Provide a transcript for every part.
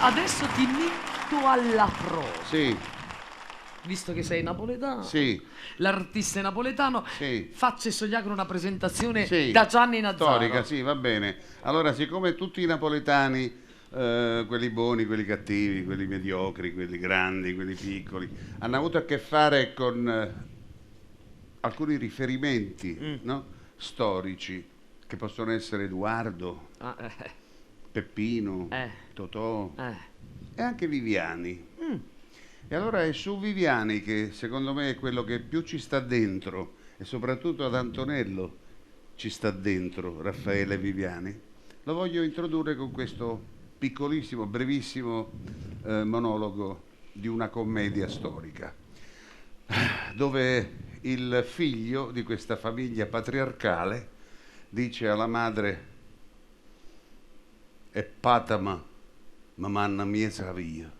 Adesso ti metto alla prova. Sì, Visto che sei napoletano, sì, l'artista è napoletano, sì. faccia Sogliacro una presentazione Sì. da Gianni Nazzaro. Storica, sì, va bene. Allora, siccome tutti i napoletani, quelli buoni, quelli cattivi, quelli mediocri, quelli grandi, quelli piccoli, hanno avuto a che fare con alcuni riferimenti, no? Storici, che possono essere Edoardo, Ah, Peppino, Eh. Totò eh. e anche Viviani. E allora è su Viviani che secondo me è quello che più ci sta dentro, e soprattutto ad Antonello ci sta dentro, Raffaele Viviani. Lo voglio introdurre con questo piccolissimo, brevissimo monologo di una commedia storica, dove il figlio di questa famiglia patriarcale dice alla madre: "E patama, ma manna miesa via.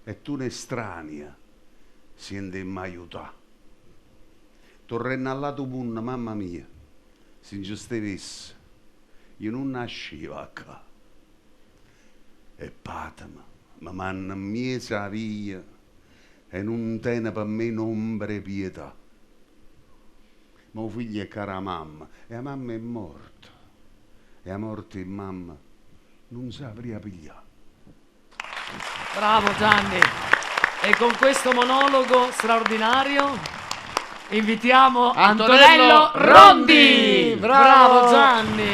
E tu un'estranea, siende mai aiutà. Torrenna alla tua munna, mamma mia, se ingiustevesse, io non nascevo qua. E patama, ma manna miesa via, e non tiene per me nombre pietà. Ma il figlio è cara mamma, e la mamma è morta. E la morte di mamma non sapria pigliare." Bravo Gianni. E con questo monologo straordinario invitiamo Antonello Rondi. Bravo Gianni.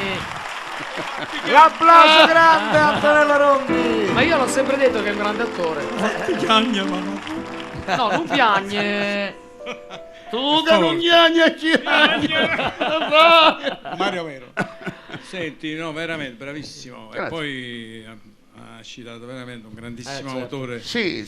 L'applauso grande a Antonello Rondi. Ma io l'ho sempre detto che è un grande attore. Piagna, mamma. No, non piagne. Tu che non Mario Vero. Senti, no, veramente bravissimo. Grazie. E poi ha citato veramente un grandissimo certo. autore. Sì.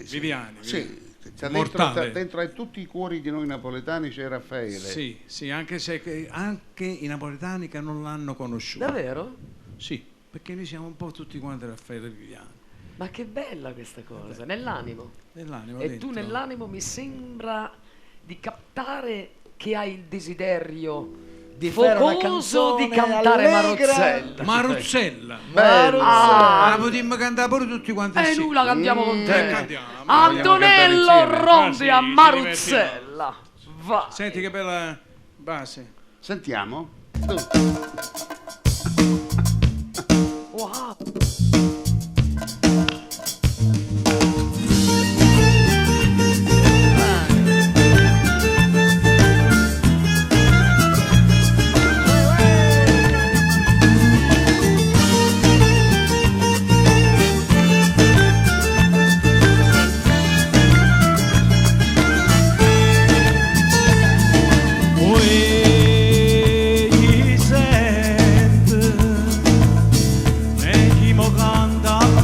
Viviani. Sì. C'è Mortale. dentro a tutti i cuori di noi napoletani c'è Raffaele. Sì, anche se anche i napoletani che non l'hanno conosciuto. Davvero? Sì, perché noi siamo un po' tutti quanti Raffaele Viviani. Ma che bella questa cosa, nell'animo. Nell'animo E dentro. tu nell'animo mi sembra di captare che hai il desiderio Di fare una focoso di canzone cantare allegra. Marozzella. Maruzzella. Ah, Potremmo cantare pure tutti quanti e insieme. noi la cantiamo con te. Cantiamo. Antonello Vogliamo cantare Rondi insieme? a Ah, sì, ci Maruzzella. Va. Senti che bella base. Sentiamo. Wow. Egli sente e chi mo canta a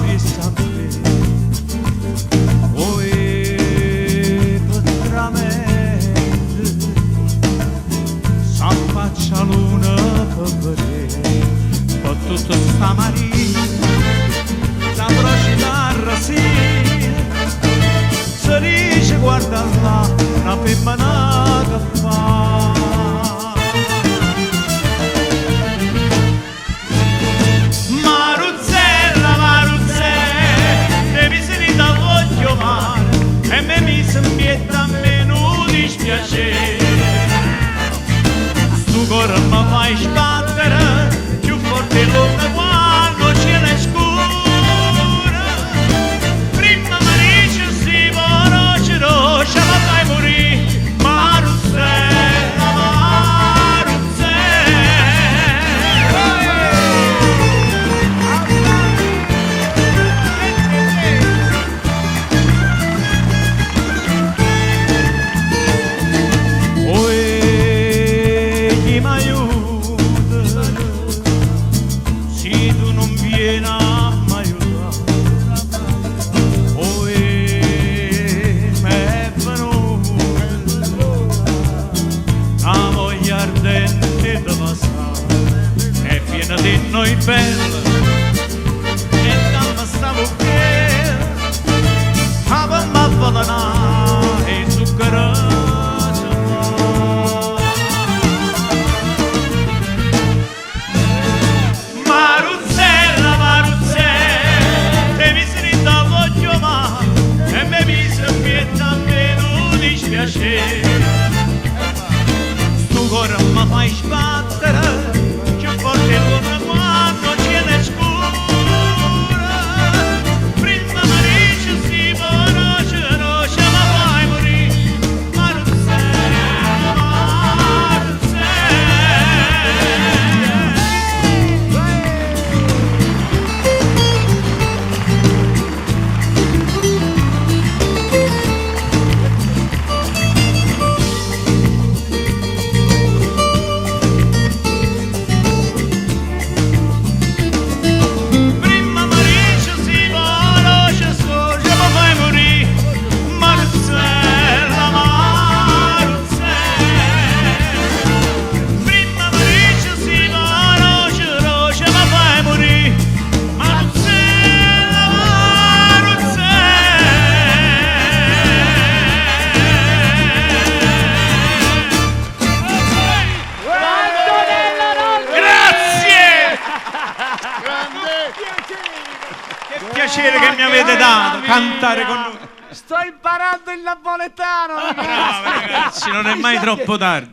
avete dato cantare con noi. Sto imparando il napoletano, ragazzi. Brava, ragazzi, non è mai troppo tardi.